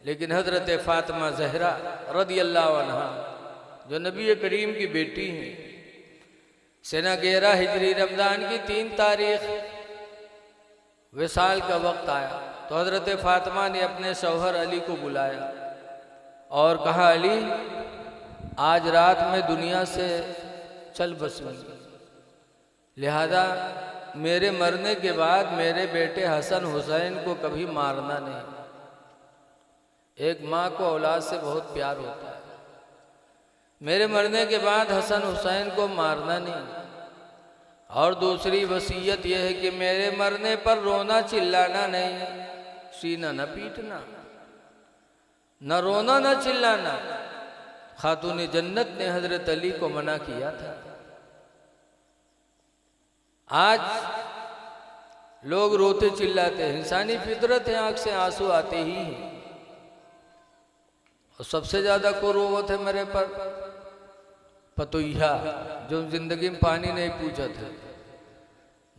लेकिन हजरत फातिमा ज़हरा रज़ी अल्लाह अन्हा जो नबी करीम की बेटी हैं, सना 11 हिजरी रमज़ान की 3 तारीख विसाल का वक्त आया तो हजरत फातिमा ने अपने शौहर अली को बुलाया और कहा, अली आज रात में दुनिया से चल बसूंगी, लिहाजा मेरे मरने के बाद मेरे बेटे हसन हुसैन को कभी मारना नहीं। एक माँ को औलाद से बहुत प्यार होता है। मेरे मरने के बाद हसन हुसैन को मारना नहीं। और दूसरी वसीयत यह है कि मेरे मरने पर रोना चिल्लाना नहीं, सीना न पीटना, न रोना न चिल्लाना। खातून जन्नत ने हजरत अली को मना किया था। आज लोग रोते चिल्लाते हैं, इंसानी फितरत है, आंख से आंसू आते ही हैं। और सबसे ज्यादा को रोवत है मेरे पर पतोइया जो जिंदगी में पानी नहीं पूछा था।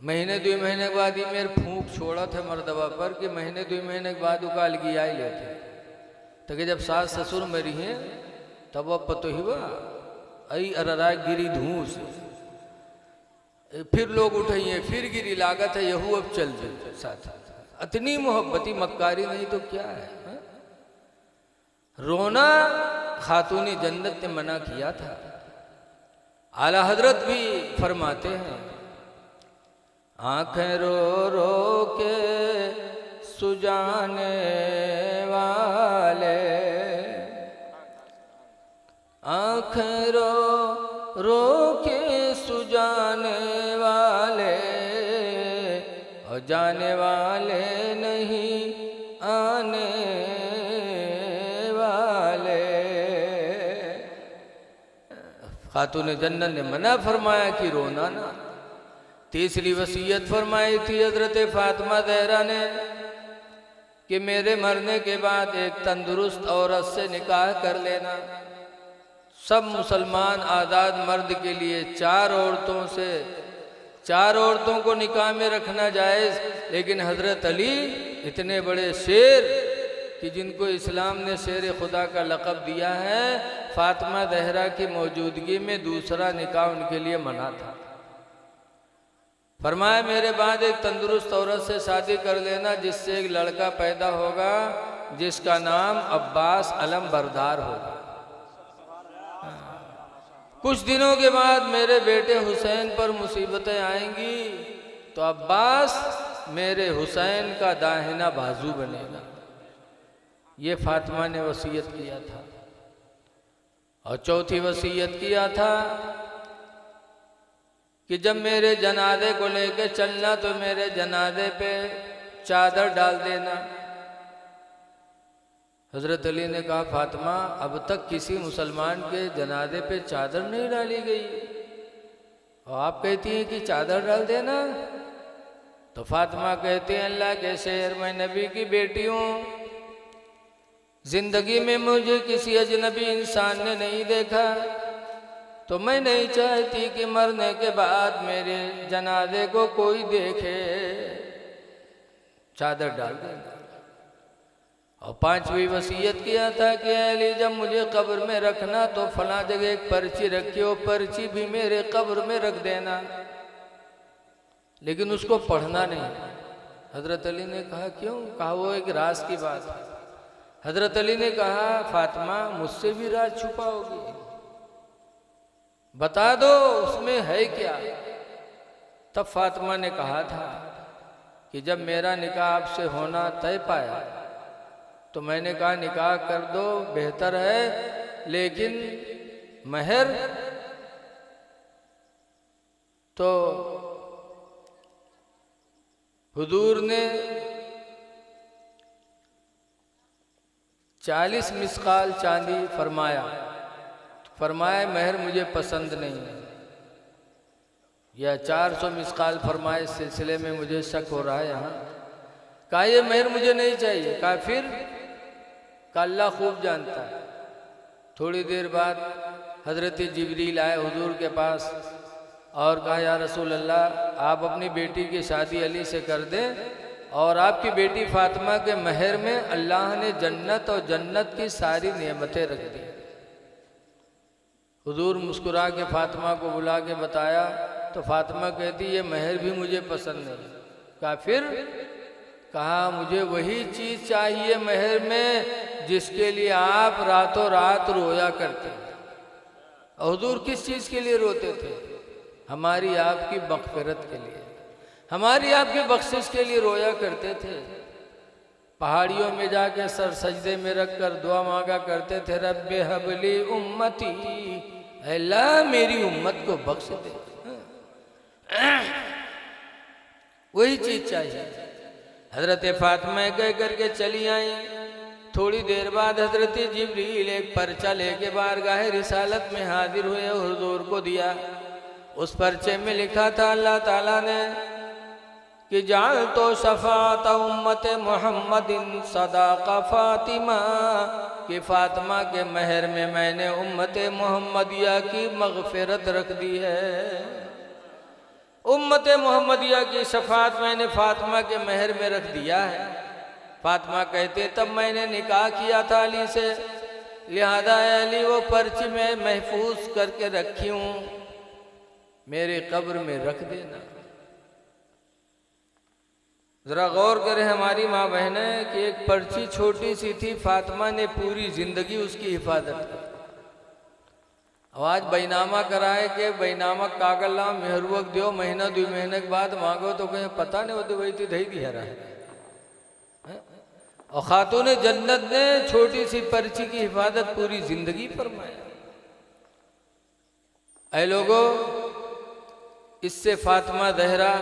महीने 2 महीने के बाद ही मेरे फूंक छोड़ा था मर्दबा पर कि महीने 2 महीने के बाद उकाल गिया ही लेते। तो कि जब सास ससुर मरी हैं तब वह पतोहिवा आई अररा गिरी धूस, फिर लोग उठाइए, फिर गिरी लागत है यहू अब चल जाए साथ। इतनी मोहब्बती मक्कारी नहीं तो क्या है, हा? रोना खातून जन्नत ने मना किया था। आला हजरत भी फरमाते हैं, आंखें रो रो के सुजाने वाले, आंखें रो रो के सुजाने वाले, और जाने वाले नहीं आने वाले। खातून जन्नत ने मना फरमाया कि रोना ना। तीसरी वसीयत फरमाई थी हजरत फातिमा ज़हरा ने कि मेरे मरने के बाद एक तंदुरुस्त औरत से निकाह कर लेना। सब मुसलमान आज़ाद मर्द के लिए 4 औरतों को निकाह में रखना जायज़, लेकिन हजरत अली इतने बड़े शेर कि जिनको इस्लाम ने शेर खुदा का लक़ब दिया है, फातिमा ज़हरा की मौजूदगी में दूसरा निकाह उनके लिए मना था। फरमाया मेरे बाद एक तंदुरुस्त औरत से शादी कर लेना जिससे एक लड़का पैदा होगा जिसका नाम अब्बास अलम बरदार होगा। कुछ दिनों के बाद मेरे बेटे हुसैन पर मुसीबतें आएंगी तो अब्बास मेरे हुसैन का दाहिना बाजू बनेगा। ये फातिमा ने वसीयत किया था। और चौथी वसीयत किया था कि जब मेरे जनाजे को लेकर चलना तो मेरे जनाजे पे चादर डाल देना। हजरत अली ने कहा, फातिमा अब तक किसी मुसलमान के जनाजे पे चादर नहीं डाली गई और आप कहती हैं कि चादर डाल देना। तो फातिमा कहती हैं, अल्लाह के शेर, मैं नबी की बेटी हूँ, जिंदगी में मुझे किसी अजनबी इंसान ने नहीं देखा, तो मैं नहीं चाहती कि मरने के बाद मेरे जनाजे को कोई देखे, चादर डाल देना। और 5वीं वसीयत किया था कि अली जब मुझे कब्र में रखना तो फला जगह एक पर्ची रखियो, पर्ची भी मेरे कब्र में रख देना, लेकिन उसको पढ़ना नहीं। हजरत अली ने कहा क्यों? कहा वो एक राज की बात है। हजरत अली ने कहा, फातिमा मुझसे भी राज छुपाओगी? बता दो उसमें है क्या? तब फातिमा ने कहा था कि जब मेरा निकाह आपसे होना तय पाया तो मैंने कहा निकाह कर दो, बेहतर है, लेकिन महर तो हुजूर ने 40 मिसकाल चांदी फरमाया। फरमाया महर मुझे पसंद नहीं है, या 400 मिसकाल फरमाए, इस सिलसिले में मुझे शक हो रहा है यहाँ। कहा ये महर मुझे नहीं चाहिए। कहा फिर? का अल्लाह खूब जानता है। थोड़ी देर बाद हजरत जिब्रील आए हुजूर के पास और कहा, या रसूल अल्लाह आप अपनी बेटी की शादी अली से कर दें और आपकी बेटी फातिमा के महर में अल्लाह ने जन्नत और जन्नत की सारी नेमतें रख दी। हुजूर मुस्कुरा के फातिमा को बुला के बताया तो फातिमा कहती ये महर भी मुझे पसंद नहीं। कहा फिर? कहा मुझे वही चीज़ चाहिए महर में जिसके लिए आप रातों रात रोया करते हैं। हुजूर किस चीज़ के लिए रोते थे? हमारी आपकी मग़फ़िरत के लिए, हमारी आपकी बख्शिश के लिए रोया करते थे। पहाड़ियों में जाके सर सजदे में रख कर दुआ मांगा करते थे, रब्बे हबली उम्मती, अल्लाह मेरी उम्मत को बख्श दे। वही चीज़ चाहिए। हजरत फातिमा कह करके चली आई। थोड़ी देर बाद हजरत जिब्रील एक पर्चा लेके बारगाह रिसालत में हाजिर हुए, हुजूर को दिया। उस पर्चे में लिखा था अल्लाह ताला ने कि जाल तो शफात उम्मत मोहम्मदिन सदाका फातिमा, कि फातिमा के महर में मैंने उम्मत मोहम्मदिया की मग़फ़िरत रख दी है। उम्मत मोहम्मदिया की शफात मैंने फातिमा के महर में रख दिया है। फातिमा कहते तब मैंने निकाह किया था अली से, लिहाजा अली वो पर्ची में महफूज करके रखी हूँ, मेरे कब्र में रख देना। जरा गौर करें हमारी माँ बहनें कि एक पर्ची छोटी सी थी, फातिमा ने पूरी जिंदगी उसकी हिफाजत की। आज बैनामा कराए के बैनामा कागल ला मेहरुवक दियो, महीना 2 महीने के बाद मांगो तो कहीं पता नहीं होती वही थी धई दिया रहा है। और खातून जन्नत ने छोटी सी पर्ची की हिफाजत पूरी जिंदगी फरमाया। ऐ लोगों, इससे फातिमा ज़हरा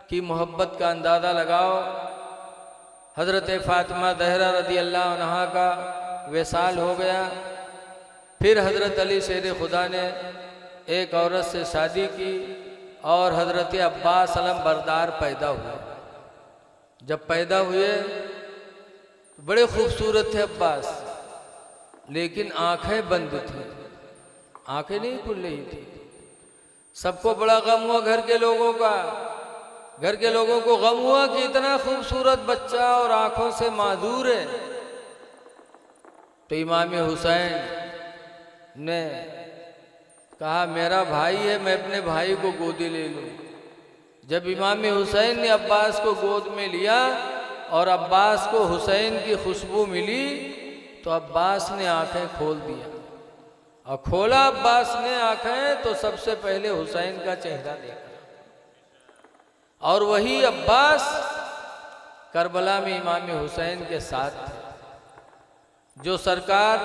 की मोहब्बत का अंदाज़ा लगाओ। हज़रत फातिमा ज़हरा रज़ी अल्लाह अन्हा का विसाल हो गया। फिर हज़रत अली शेर खुदा ने एक औरत से शादी की और हज़रत अब्बास अलम बरदार पैदा हुए। जब पैदा हुए तो बड़े खूबसूरत थे अब्बास, लेकिन आंखें बंद थी, आंखें नहीं खुल रही थी। सबको बड़ा गम हुआ, घर के लोगों का, घर के लोगों को गम हुआ कि इतना खूबसूरत बच्चा और आंखों से माजूर है। तो इमाम हुसैन ने कहा मेरा भाई है, मैं अपने भाई को गोदी ले लूं। जब इमाम हुसैन ने अब्बास को गोद में लिया और अब्बास को हुसैन की खुशबू मिली तो अब्बास ने आंखें खोल दिया। और खोला अब्बास ने आंखें तो सबसे पहले हुसैन का चेहरा देखा। और वही अब्बास करबला में इमाम हुसैन के साथ थे, जो सरकार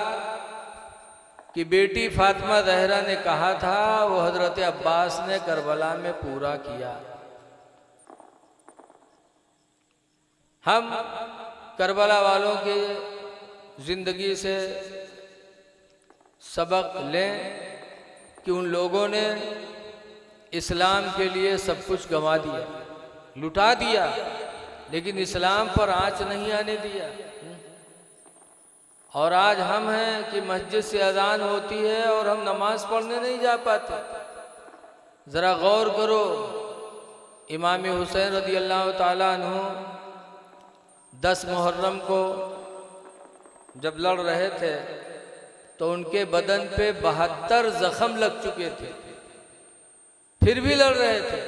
की बेटी फातिमा ज़हरा ने कहा था वो हज़रत अब्बास ने करबला में पूरा किया। हम करबला वालों की ज़िंदगी से सबक लें कि उन लोगों ने इस्लाम के लिए सब कुछ गंवा दिया, लुटा दिया, लेकिन इस्लाम पर आँच नहीं आने दिया। और आज हम हैं कि मस्जिद से अजान होती है और हम नमाज पढ़ने नहीं जा पाते। ज़रा गौर करो, इमाम हुसैन रज़ी अल्लाह ताला अन्हु 10 मुहर्रम को जब लड़ रहे थे तो उनके बदन पे 72 जख्म लग चुके थे, फिर भी लड़ रहे थे।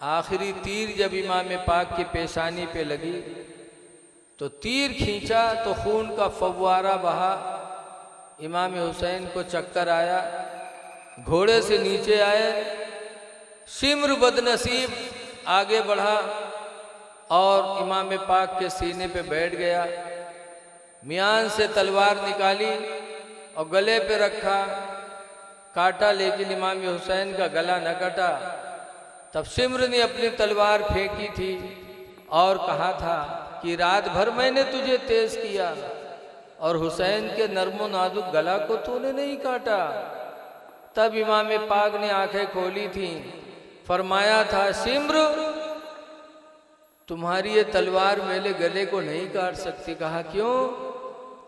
आखिरी तीर जब इमाम पाक की पेशानी पे लगी तो तीर खींचा तो खून का फव्वारा बहा। इमाम हुसैन को चक्कर आया, घोड़े से नीचे आए, शिम्र बदनसीब आगे बढ़ा और इमाम पाक के सीने पे बैठ गया। मियान से तलवार निकाली और गले पे रखा, काटा, लेकिन इमाम हुसैन का गला न कटा। तब शिम्र ने अपनी तलवार फेंकी थी और कहा था कि रात भर मैंने तुझे तेज किया और हुसैन के नर्मो नाजुक गला को तूने नहीं काटा। तब इमाम पाक ने आंखें खोली थी, फरमाया था शिम्र तुम्हारी ये तलवार मेरे गले को नहीं काट सकती। कहा क्यों?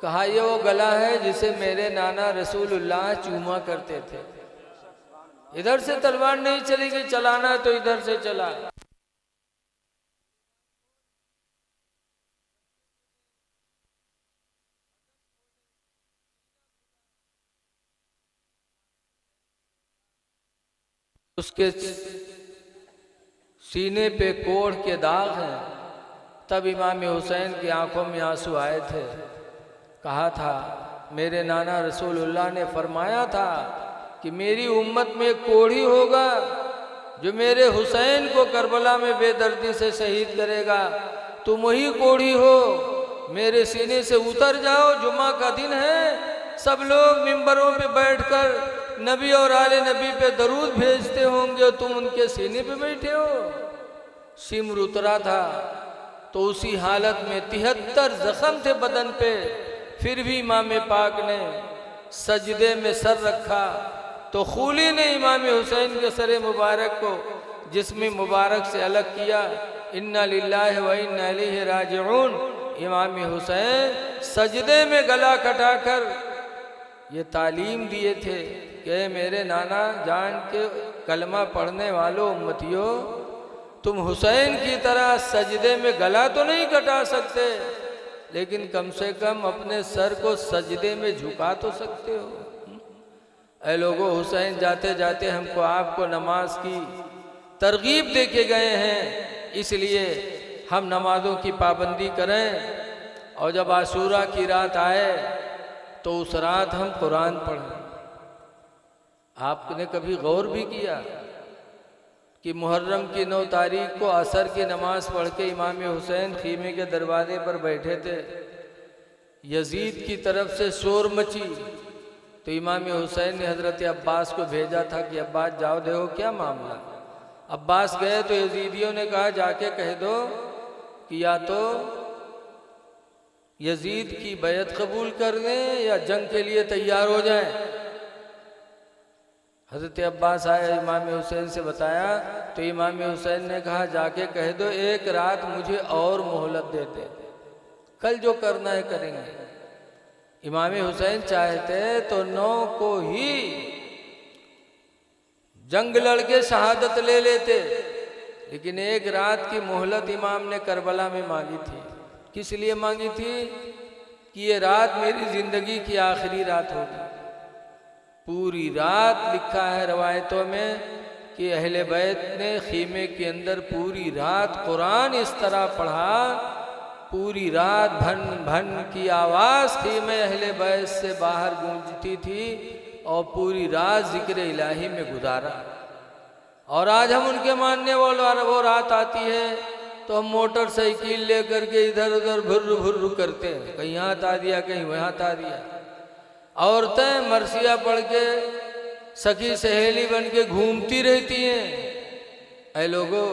कहा ये वो गला है जिसे मेरे नाना रसूलुल्लाह चूमा करते थे। इधर से तलवार नहीं चलेगी, चलाना तो इधर से चला। उसके सीने पे कोढ़ के दाग हैं। तब इमाम हुसैन की आंखों में आंसू आए थे। कहा था मेरे नाना रसूलुल्लाह ने फरमाया था कि मेरी उम्मत में कोढ़ी होगा जो मेरे हुसैन को करबला में बेदर्दी से शहीद करेगा। तुम वही कोढ़ी हो, मेरे सीने से उतर जाओ। जुम्मा का दिन है, सब लोग मिंबरों पे बैठकर नबी और आले नबी पे दरूद भेजते होंगे, तुम उनके सीने पे बैठे हो। सिमर उतरा था तो उसी हालत में 73 जख्म थे बदन पे, फिर भी इमाम पाक ने सजदे में सर रखा तो खूली ने इमाम हुसैन के सर मुबारक को जिस्म मुबारक से अलग किया। इन्ना लिल्लाहि व इन्ना इलैहि राजिऊन। इमाम हुसैन सजदे में गला कटाकर ये तालीम दिए थे कि मेरे नाना जान के कलमा पढ़ने वालों उम्मतियों, तुम हुसैन की तरह सजदे में गला तो नहीं कटा सकते, लेकिन कम से कम अपने सर को सजदे में झुका तो सकते हो। ऐ लोगों, हुसैन जाते जाते हमको आपको नमाज की तरगीब दे के गए हैं, इसलिए हम नमाजों की पाबंदी करें और जब आशूरा की रात आए तो उस रात हम कुरान पढ़ें। आपने कभी गौर भी किया कि मुहर्रम की 9 तारीख को असर की नमाज पढ़ के इमाम हुसैन खीमे के दरवाजे पर बैठे थे, यजीद की तरफ से शोर मची तो इमाम हुसैन ने हजरत अब्बास को भेजा था कि अब्बास जाओ देखो क्या मामला। अब्बास गए तो यजीदियों ने कहा जाके कह दो कि या तो यजीद की बैत कबूल कर लें या जंग के लिए तैयार हो जाएं। हजरत अब्बास आए, इमाम हुसैन से बताया तो इमाम हुसैन ने कहा जाके कह दो एक रात मुझे और मोहलत दे दे, कल जो करना है करेंगे। इमाम हुसैन चाहते तो 9 को ही जंग लड़के शहादत ले लेते, लेकिन एक रात की मोहलत इमाम ने करबला में मांगी थी। किस लिए मांगी थी? कि ये रात मेरी जिंदगी की आखिरी रात होगी। पूरी रात लिखा है रवायतों में कि अहले बैत ने खीमे के अंदर पूरी रात कुरान इस तरह पढ़ा, पूरी रात भन भन की आवाज़ खीमे अहले बैत से बाहर गूंजती थी और पूरी रात जिक्र इलाही में गुजारा। और आज हम उनके मानने वालों वो रात आती है तो हम मोटरसाइकिल लेकर के इधर उधर भुर्र भुर्र करते हैं, कहीं यहाँ ता दिया कहीं वहाँ ता दिया। औरतें मरसिया पढ़ के सखी सहेली बन के घूमती रहती हैं। ऐ लोगों,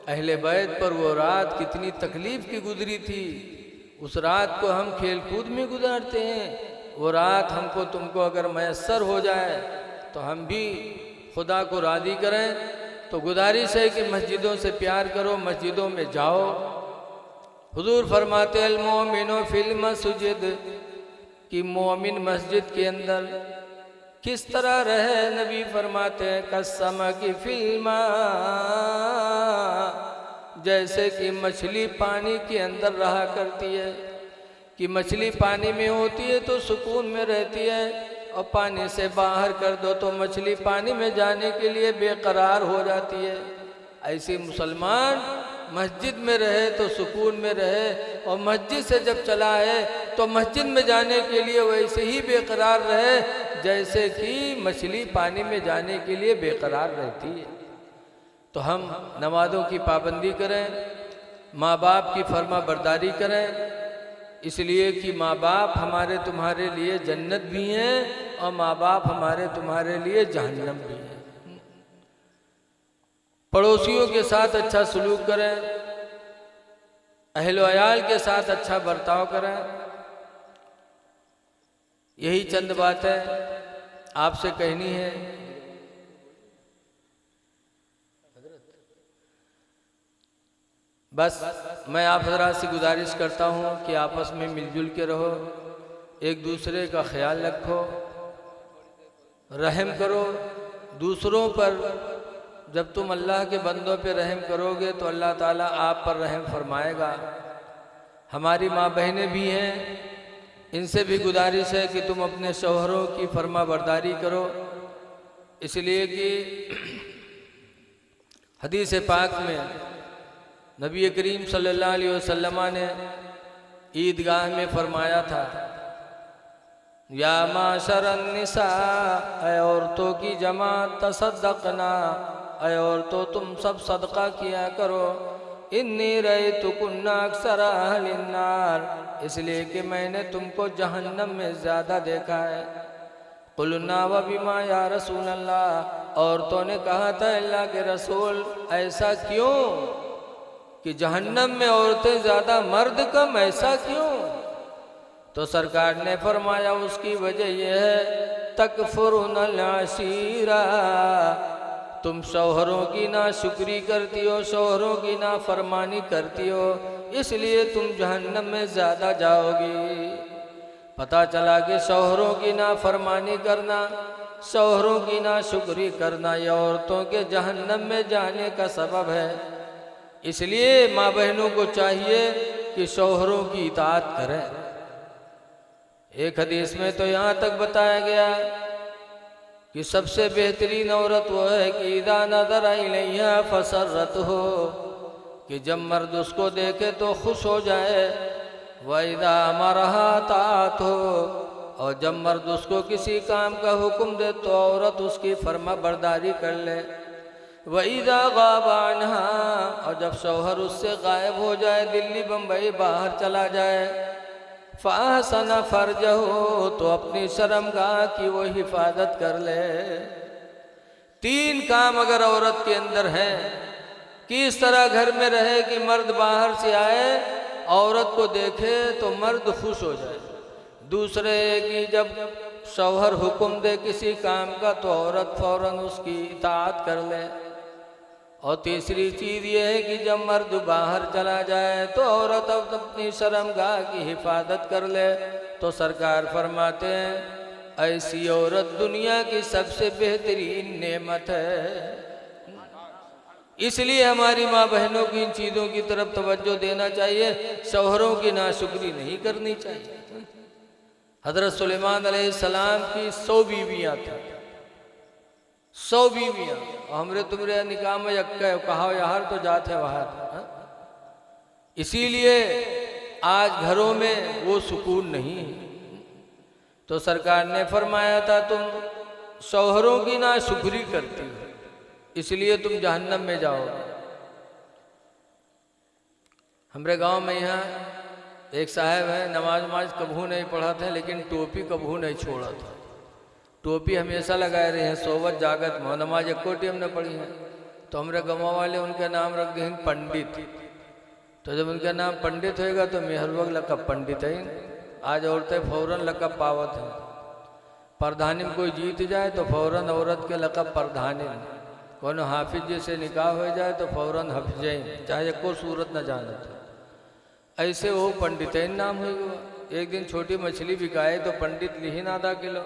अहले बैत पर वो रात कितनी तकलीफ की गुजरी थी, उस रात को हम खेल कूद में गुजारते हैं। वो रात हमको तुमको अगर मैसर हो जाए तो हम भी खुदा को राज़ी करें। तो गुजारिश है कि मस्जिदों से प्यार करो, मस्जिदों में जाओ। हुजूर फरमाते अल मोमिनो फिल मस्जिद, कि मोमिन मस्जिद के अंदर किस तरह रहे। नबी फरमाते हैं कसम की फिल्मा, जैसे कि मछली पानी के अंदर रहा करती है। कि मछली पानी में होती है तो सुकून में रहती है, और पानी से बाहर कर दो तो मछली पानी में जाने के लिए बेकरार हो जाती है। ऐसे मुसलमान मस्जिद में रहे तो सुकून में रहे, और मस्जिद से जब चला है तो मस्जिद में जाने के लिए वैसे ही बेकरार रहे जैसे कि मछली पानी में जाने के लिए बेकरार रहती है। तो हम नमाज़ों की पाबंदी करें, माँ बाप की फर्मा बरदारी करें, इसलिए कि माँ बाप हमारे तुम्हारे लिए जन्नत भी हैं और माँ बाप हमारे तुम्हारे लिए जहन्नम भी हैं। पड़ोसियों के साथ अच्छा सलूक करें, अहल अयाल के साथ अच्छा बर्ताव करें। यही चंद बातें आपसे कहनी है। बस मैं आप हज़रात से गुजारिश करता हूँ कि आपस में मिलजुल के रहो, एक दूसरे का ख्याल रखो, रहम करो दूसरों पर। जब तुम अल्लाह के बंदों पे रहम करोगे तो अल्लाह ताला आप पर रहम फरमाएगा। हमारी माँ बहनें भी हैं, इनसे भी गुजारिश है कि तुम अपने शौहरों की फरमा बरदारी करो, इसलिए कि हदीस पाक में नबी करीम सल्लल्लाहु अलैहि वसल्लम ने ईदगाह में फरमाया था, या माशरन निसा, ऐ औरतों की जमात, तसद्दक़ना, ऐ औरतों तुम सब सदका किया करो, इन्नी रअयतुकुन्ना अक्सर अहलिन नार, इसलिए कि मैंने तुमको जहन्नम में ज़्यादा देखा है। कुलना व बिमा या रसूल अल्लाह, औरतों ने कहा था अल्लाह के रसूल ऐसा क्यों कि जहन्नम में औरतें ज़्यादा मर्द कम, ऐसा क्यों? तो सरकार ने फरमाया उसकी वजह यह है, तकफुरुनल अशीरा, तुम शौहरों की नाशुक्री करती हो, शौहरों की नाफरमानी करती हो, इसलिए तुम जहन्नम में ज़्यादा जाओगी। पता चला कि शौहरों की नाफरमानी करना, शौहरों की नाशुक्री करना ये औरतों के जहन्नम में जाने का सबब है। इसलिए माँ बहनों को चाहिए कि शौहरों की इताअत करें। एक हदीस में तो यहाँ तक बताया गया कि सबसे बेहतरीन औरत वो है कि इदा नज़र इलैहा फसर्रत हो, कि जब मर्द उसको देखे तो खुश हो जाए, व इदा अमरहा ताअत हो, और जब मर्द उसको किसी काम का हुक्म दे तो औरत उसकी फर्मा बरदारी कर ले, व इदा गाबा अन्हा, और जब शौहर उससे गायब हो जाए, दिल्ली बम्बई बाहर चला जाए, फ़अहसन फ़र्जहु, तो अपनी शर्मगाह की वो हिफाजत कर ले। तीन काम अगर औरत के अंदर है कि इस तरह घर में रहे कि मर्द बाहर से आए, औरत को देखे तो मर्द खुश हो जाए। दूसरे कि जब शौहर हुक्म दे किसी काम का तो औरत फ़ौरन उसकी इताअत कर ले। और तीसरी चीज़ ये है कि जब मर्द बाहर चला जाए तो औरत अपनी शर्मगाह की हिफाजत कर ले। तो सरकार फरमाते हैं ऐसी औरत दुनिया की सबसे बेहतरीन नेमत है। इसलिए हमारी माँ बहनों की इन चीज़ों की तरफ तवज्जो देना चाहिए, शौहरों की नाशुक्री नहीं करनी चाहिए। हज़रत सुलेमान अलैहिस्सलाम की 100 बीवियाँ थीं, 100 बीवियाँ, हमरे तुमरे निकाह में यक्का कहा यार तो जात है बाहर। इसीलिए आज घरों में वो सुकून नहीं है। तो सरकार ने फरमाया था तुम शौहरों की नाशुक्री करती हो, इसलिए तुम जहन्नम में जाओगे। हमारे गांव में यहाँ एक साहब है, नमाज कभू नहीं पढ़ा था लेकिन टोपी कभू नहीं छोड़ा था। टोपी हमेशा लगाए रहे हैं, सोवत जागत में, नमाज एको टाइम न पढ़ी है। तो हमारे गाँव वाले उनका नाम रख दिए पंडित। तो जब उनका नाम पंडित होएगा तो मेहर वक्त लकब पंडित है। आज औरतें फौरन लकब पावत हैं। प्रधानी में कोई जीत जाए तो फौरन औरत के लकब प्रधानी, कोनो हाफिज जी से निकाह हो जाए तो फौरन हफिजैन, चाहे को सूरत न जानत। ऐसे वो पंडितैन नाम हो गया। एक दिन छोटी मछली बिकाए तो पंडित लिहिन आधा किलो,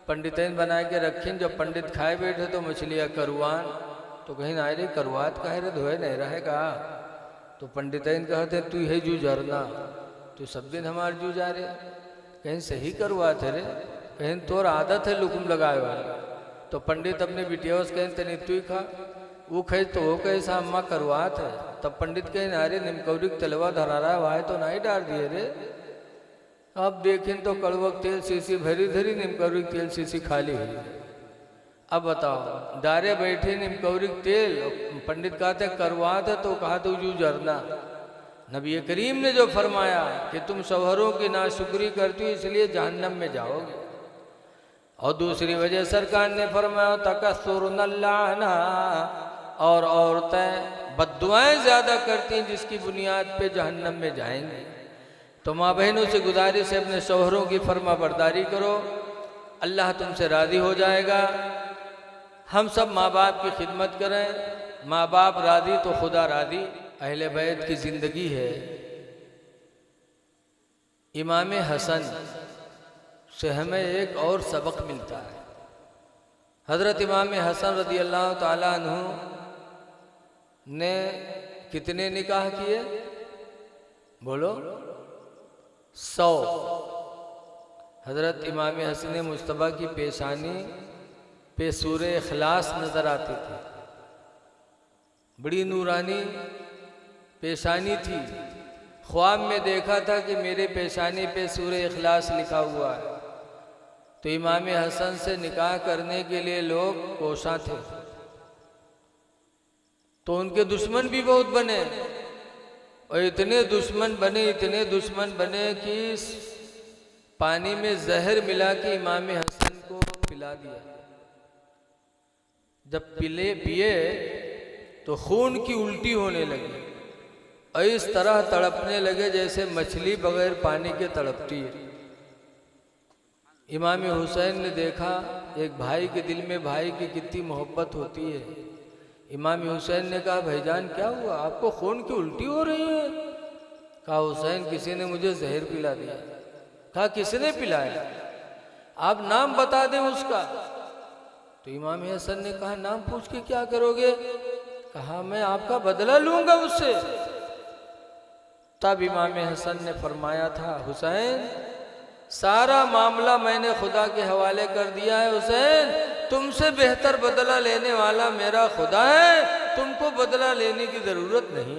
पंडितैन बना के रखीन। जब पंडित खाए बैठे तो मछलियाँ करुआन, तो कहीं ना रही करुआत कहे रे धोए नहीं रहेगा। तो पंडितैन कहते तू है जू जरना, तू सब दिन हमारे जू जा रहे, कहीं सही करुआत है रे, कहीं तोर आदत है लुकुम लगाए वाला। तो पंडित अपने बिटिया से कहें तेने तू ही खा, वो कहे तो वो कैसा अम्मा करवात है। तब पंडित कहे नारे निमकौरी तलवा धरा रहा है वहाँ तो नहीं डाल दिए रे। अब देखें तो कड़वक तेल शीशी भरी धरी, निमकौरी तेल शीशी खाली हुई। अब बताओ डारे बैठे निमकौरी तेल, पंडित कहते करवात है तो कहा तो जू जरना। नबी करीम ने जो फरमाया कि तुम शौहरों की नाशुक्री करती हो इसलिए जहन्नम में जाओगे। और दूसरी वजह सरकार ने फरमाया तकस्सुरुन्नल्लाना, और औरतें बद्दुआएं ज़्यादा करती हैं जिसकी बुनियाद पे जहन्नम में जाएंगी। तो माँ बहनों से गुजारिश है अपने शौहरों की फर्मा बरदारी करो, अल्लाह तुमसे राज़ी हो जाएगा। हम सब माँ बाप की खिदमत करें, माँ बाप राज़ी तो खुदा राज़ी। अहले बैत की ज़िंदगी है। इमाम हसन से हमें एक और सबक मिलता है। हज़रत इमाम हसन रज़ी अल्लाह ताला अन्हु ने कितने निकाह किए बोलो? 100। हज़रत इमाम हसन मुस्तफ़ा की पेशानी पे सूरे इखलास नज़र आती थी। बड़ी नूरानी पेशानी थी। ख्वाब में देखा था कि मेरे पेशानी पे सूरह इखलास लिखा हुआ है। तो इमाम हसन से निकाह करने के लिए लोग कोशा थे। तो उनके दुश्मन भी बहुत बने, और इतने दुश्मन बने कि पानी में जहर मिला के इमाम हसन को पिला दिया। जब पिए तो खून की उल्टी होने लगी और इस तरह तड़पने लगे जैसे मछली बगैर पानी के तड़पती है। इमाम हुसैन ने देखा एक भाई के दिल में भाई की कितनी मोहब्बत होती है। इमाम हुसैन ने कहा, भाईजान क्या हुआ, आपको खून की उल्टी हो रही है? कहा, हुसैन किसी ने मुझे जहर पिला दिया। कहा, किसने पिलाया? आप नाम बता दें उसका। तो इमाम हसन ने कहा, नाम पूछ के क्या करोगे? कहा, मैं आपका बदला लूंगा उससे। तब इमाम हसन ने फरमाया था, हुसैन सारा मामला मैंने खुदा के हवाले कर दिया है। हुसैन तुमसे बेहतर बदला लेने वाला मेरा खुदा है, तुमको बदला लेने की जरूरत नहीं।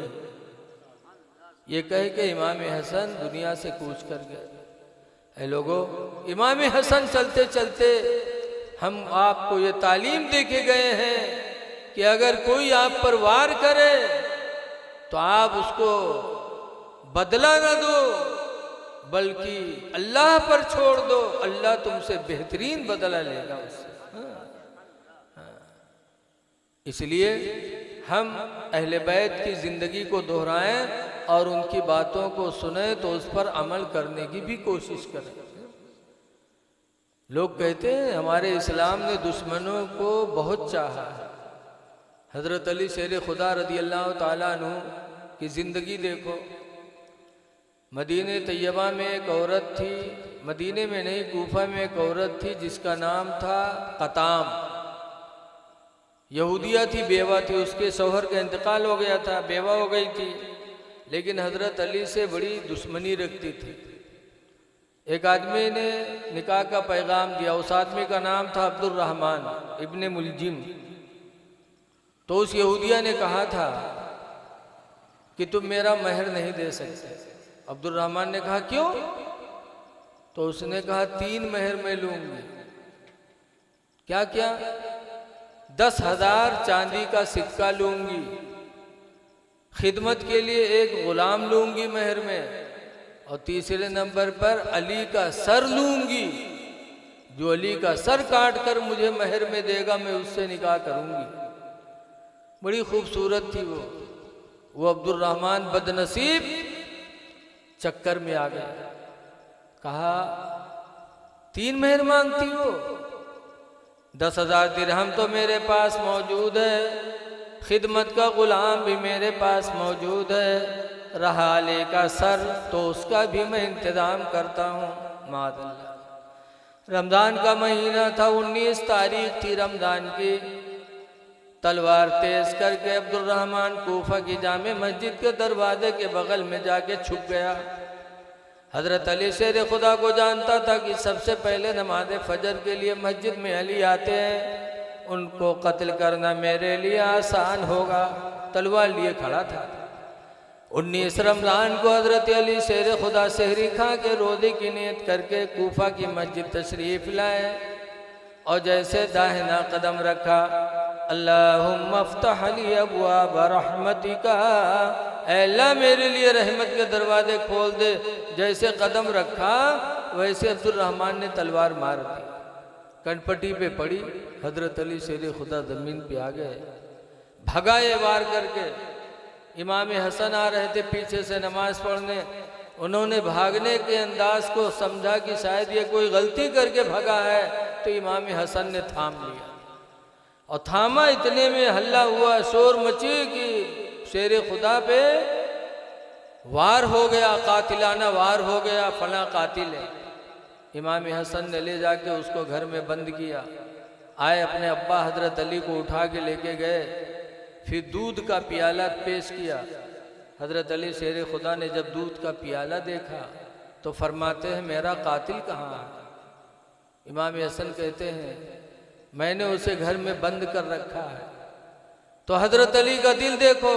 ये कह के इमाम हसन दुनिया से कूच कर गए। ऐ लोगों, इमाम हसन चलते चलते हम आपको ये तालीम दे के गए हैं कि अगर कोई आप पर वार करे तो आप उसको बदला न दो, बल्कि अल्लाह पर छोड़ दो। अल्लाह तुमसे बेहतरीन बदला लेगा उससे। इसलिए हम अहले बैत की जिंदगी को दोहराएं और उनकी बातों को सुने तो उस पर अमल करने की भी कोशिश करें। लोग कहते हैं हमारे इस्लाम ने दुश्मनों को बहुत चाहा है। हजरत अली शेर खुदा रदी अल्लाह ताला अन्हु की जिंदगी देखो। मदीने तैयबा में एक औरत थी, मदीने में नहीं कूफा में एक औरत थी जिसका नाम था कताम। यहूदिया थी, बेवा थी, उसके शौहर का इंतकाल हो गया था, बेवा हो गई थी, लेकिन हजरत अली से बड़ी दुश्मनी रखती थी। एक आदमी ने निकाह का पैगाम दिया, उस आदमी का नाम था अब्दुर्रहमान इब्ने मुलजिम। तो उस यहूदिया ने कहा था कि तुम मेरा महर नहीं दे सकते। अब्दुर्रहमान ने कहा, क्यों? तो उसने कहा, 3 महर मैं लूंगी। क्या क्या? 10,000 चांदी का सिक्का लूंगी, खिदमत के लिए एक गुलाम लूंगी महर में, और तीसरे नंबर पर अली का सर लूंगी। जो अली का सर काट कर मुझे महर में देगा मैं उससे निकाह करूंगी। बड़ी खूबसूरत थी वो अब्दुर्रहमान बदनसीब चक्कर में आ गया। कहा, 3 महर मांगती हो? 10,000 दिरहम तो मेरे पास मौजूद है, खिदमत का गुलाम भी मेरे पास मौजूद है, रहा अली का सर तो उसका भी मैं इंतजाम करता हूँ। मादल्ला। रमज़ान का महीना था, 19 तारीख थी रमज़ान की। तलवार तेज करके अब्दुर्रहमान कूफा की जामे मस्जिद के दरवाजे के बगल में जाके छुप गया। हजरत अली शेर खुदा को जानता था कि सबसे पहले नमाज फजर के लिए मस्जिद में अली आते हैं, उनको कत्ल करना मेरे लिए आसान होगा। तलवार लिए खड़ा था। 19 रमज़ान को हजरत अली शेर खुदा सहरी खा के रोज़े की नियत करके कूफा की मस्जिद तशरीफ लाए, और जैसे दाहिना कदम रखा, अल्लाहुम्मा अफ्तह ली अब्वाब रहमतिका, अल्लाह मेरे लिए रहमत के दरवाजे खोल दे। जैसे कदम रखा वैसे अब्दुर्रहमान ने तलवार मार दी, कनपट्टी पे पड़ी। हजरत अली शेर खुदा जमीन पे आ गए, भगाए वार करके। इमाम हसन आ रहे थे पीछे से नमाज पढ़ने, उन्होंने भागने के अंदाज को समझा कि शायद ये कोई गलती करके भगा है, तो इमाम हसन ने थाम लिया। और थामा इतने में हल्ला हुआ, शोर मची कि शेर खुदा पे वार हो गया, कातिलाना वार हो गया, फला कातिल है। इमाम हसन ने ले जाके उसको घर में बंद किया। आए अपने अब्बा हजरत अली को उठा के लेके गए, फिर दूध का प्याला पेश किया। हजरत अली शेर खुदा ने जब दूध का प्याला देखा तो फरमाते हैं, मेरा कातिल कहाँ है? इमाम हसन कहते हैं, मैंने उसे घर में बंद कर रखा है। तो हजरत अली का दिल देखो,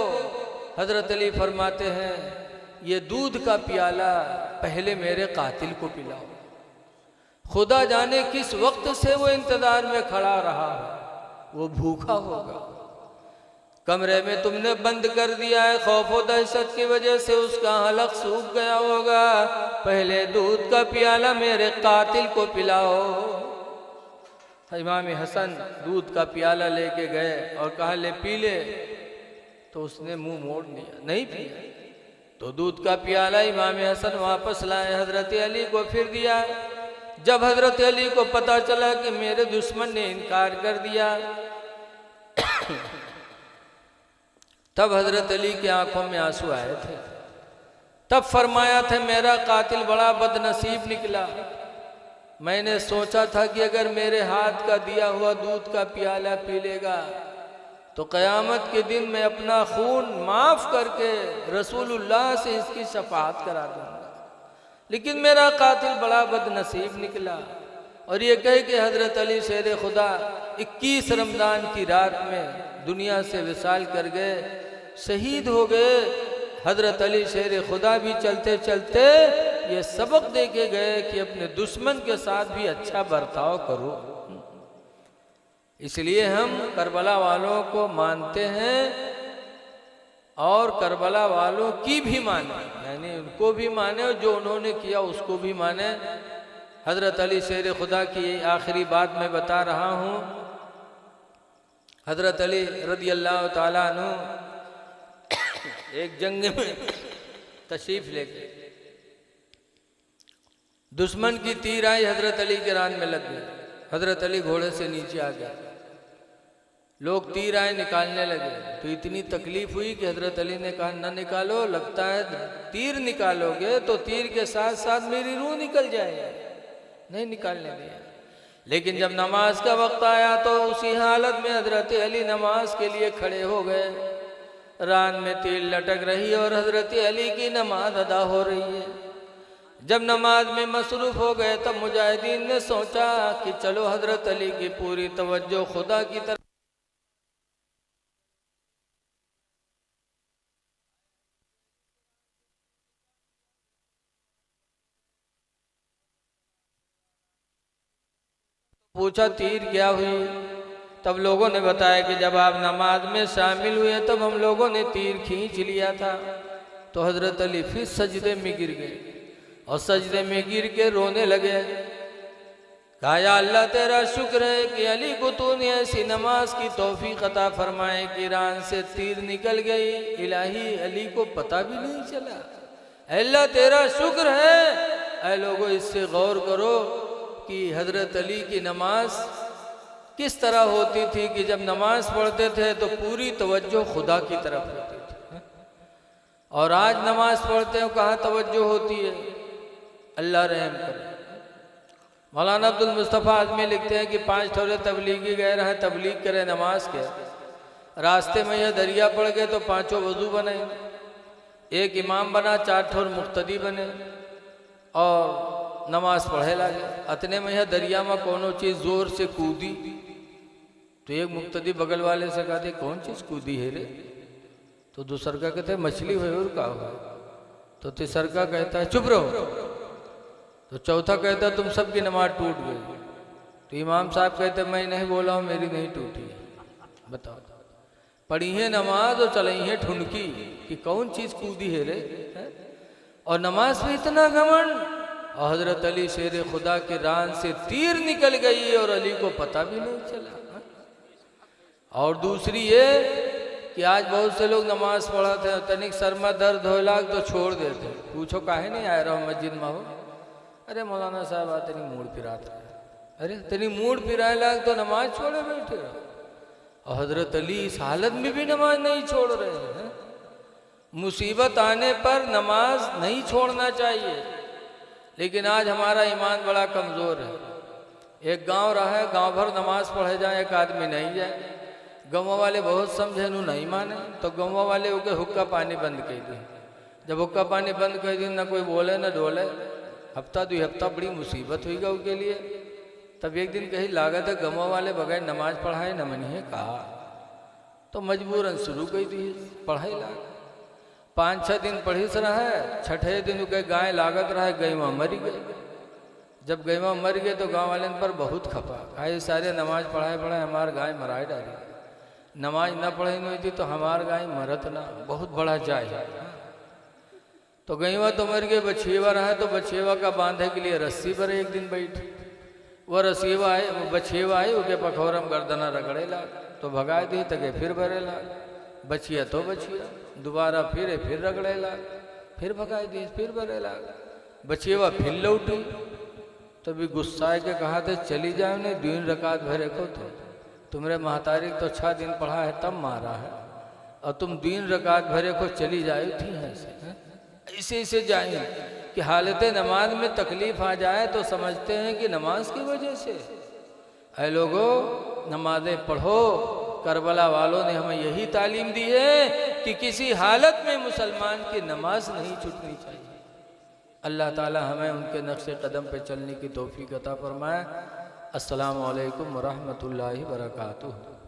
हजरत अली फरमाते हैं ये दूध का प्याला पहले मेरे कातिल को पिलाओ। खुदा जाने किस वक्त से वो इंतजार में खड़ा रहा है, वो भूखा होगा। कमरे में तुमने बंद कर दिया है, खौफ और दहशत की वजह से उसका हलक सूख गया होगा। पहले दूध का प्याला मेरे कातिल को पिलाओ। इमाम हसन दूध का प्याला लेके गए और कहा ले पी ले, तो उसने मुंह मोड़ लिया, नहीं पिया। तो दूध का प्याला इमाम हसन वापस लाए, हजरत अली को फिर दिया। जब हजरत अली को पता चला कि मेरे दुश्मन ने इनकार कर दिया, तब हजरत अली की आंखों में आंसू आए थे। तब फरमाया था मेरा कातिल बड़ा बदनसीब निकला। मैंने सोचा था कि अगर मेरे हाथ का दिया हुआ दूध का प्याला पी लेगा तो क़यामत के दिन मैं अपना खून माफ़ करके रसूलुल्लाह से इसकी शफाअत करा दूंगा। लेकिन मेरा कातिल बड़ा बदनसीब निकला। और ये कहे कि हज़रत अली शेर खुदा 21 रमज़ान की रात में दुनिया से विसाल कर गए, शहीद हो गए। हज़रत अली शेर खुदा भी चलते चलते ये सबक दे के गए कि अपने दुश्मन के साथ भी अच्छा बर्ताव करो। इसलिए हम करबला वालों को मानते हैं और करबला वालों की भी माने, यानी उनको भी माने और जो उन्होंने किया उसको भी माने। हज़रत अली शेर खुदा की आखिरी बात मैं बता रहा हूँ। हज़रत अली रज़ी अल्लाह ताला अन्हु एक जंग में तशरीफ लेके, दुश्मन की तीर आई, हज़रत अली के रान में लग गई। हज़रत अली घोड़े से नीचे आ गए, लोग तीर आए निकालने लगे। तो इतनी तकलीफ हुई कि हज़रत अली ने कहा ना निकालो, लगता है तीर निकालोगे तो तीर के साथ साथ मेरी रूह निकल जाएगी, नहीं निकालने दिया। लेकिन जब नमाज का वक्त आया तो उसी हालत में हज़रत अली नमाज के लिए खड़े हो गए। रान में तीर लटक रही और हज़रत अली की नमाज अदा हो रही है। जब नमाज में मसरूफ़ हो गए तब मुजाहिदीन ने सोचा कि चलो हज़रत अली की पूरी तवज्जो खुदा की तरफ। पूछा तीर क्या हुई? तब लोगों ने बताया कि जब आप नमाज में शामिल हुए तब हम लोगों ने तीर खींच लिया था। तो हज़रत अली फिर सजदे में गिर गए और सजदे में गिर के रोने लगे। कहा या अल्लाह तेरा शुक्र है कि अली को तूने ऐसी नमाज की तौफीक अता फरमाए कि रान से तीर निकल गई, इलाही अली को पता भी नहीं चला। अल्लाह तेरा शुक्र है। ऐ लोगों इससे गौर करो कि हज़रत अली की नमाज किस तरह होती थी कि जब नमाज पढ़ते थे तो पूरी तवज्जो खुदा की तरफ होती थी। और आज नमाज पढ़ते हो कहाँ तवज्जो होती है? अल्लाह रहम करे। मौलाना अब्दुल मुस्तफ़ा आज़मी लिखते हैं कि 5 ठोरे तबलीगी गए रहे तबलीग करे नमाज के, रास्ते में यह दरिया पड़ गए तो 5 वज़ू बने, एक इमाम बना, 4 ठोर मुक्तदी बने और नमाज पढ़े लगे। अतने में यह दरिया में कोनो चीज़ ज़ोर से कूदी तो एक मुक्तदी बगल वाले से कहते कौन चीज़ कूदी है रे? तो दूसर का कहते मछली हुई और का हुआ। तो तीसर का कहता है चुप रहो। तो चौथा कहता तुम सबकी नमाज टूट गई। तो इमाम साहब कहते मैं नहीं बोला हूँ, मेरी नहीं टूटी। बताओ, पढ़ी है नमाज और चलाई है ठुनकी कि कौन चीज़ कूदी है रे? और नमाज में इतना घमंड। और हज़रत अली शेर खुदा के रान से तीर निकल गई और अली को पता भी नहीं चला। और दूसरी ये कि आज बहुत से लोग नमाज पढ़ाते हैं, तनिक सर में दर्द हो लाग तो छोड़ देते। पूछो काहे नहीं आए रहो मस्जिद में हो? अरे मौलाना साहब आ तेरी मूड फिराता है। अरे तेरी मूड फिराए लाग तो नमाज छोड़े बैठे रहो। और हज़रत अली इस हालत में भी नमाज नहीं छोड़ रहे हैं। मुसीबत आने पर नमाज नहीं छोड़ना चाहिए, लेकिन आज हमारा ईमान बड़ा कमज़ोर है। एक गांव रहा है, गांव भर नमाज पढ़े जाए, एक आदमी नहीं जाए। गाँव वाले बहुत समझे नू नहीं माने तो गाँव वाले होके हुक्का पानी बंद कर दी। जब हुक्का पानी बंद कर दी ना कोई बोले ना डोले, हफ्ता 2 हफ्ता बड़ी मुसीबत हुई गाँव के लिए। तब एक दिन कहीं लागत है गाँव वाले बगैर नमाज पढ़ाए न मनिए कहा। तो मजबूरन शुरू कर दी पढ़ाई लाग। 5-6 दिन पढ़ी से रहे, छठे दिन के गाय लागत रहे, गईवा मर गई। जब गईवा मर गए तो गांव वाले पर बहुत खपा, खाए सारे नमाज पढ़ाए हमार गाय मराए डाली, नमाज न पढ़ी नहीं थी तो हमार गाय मरत ना, बहुत बड़ा जाए। तो गईवा तो मर गए, बछेवा रहा तो बछेवा का बांधे के लिए रस्सी पर एक दिन बैठी। वह रसीवा आए, वो बछेवा आई, उसके पखोरम गर्दना रगड़े लाग, तो भगा दी तके फिर भरे लाग। बचिया तो बचिया दोबारा फिर रगड़े लाग, फिर भगा दी फिर भरे लाग। बछेवा फिर लौटी तो भी गुस्साए के कहा थे चली जाओ ने 2 रकात भरे को तो तुमरे महतारी तो 6 दिन पढ़ा है तब मारा है, और तुम 2 रकात भरे को चली जाए थी। ऐसे जाए कि हालत नमाज में तकलीफ आ जाए तो समझते हैं कि नमाज की वजह से। ऐ लोगों, नमाजें पढ़ो। करबला वालों ने हमें यही तालीम दी है कि किसी हालत में मुसलमान की नमाज नहीं छूटनी चाहिए। अल्लाह ताला हमें उनके नक्शे कदम पे चलने की तौफीक अता फरमाए। अस्सलामु अलैकुम व रहमतुल्लाहि व बरकातुहू।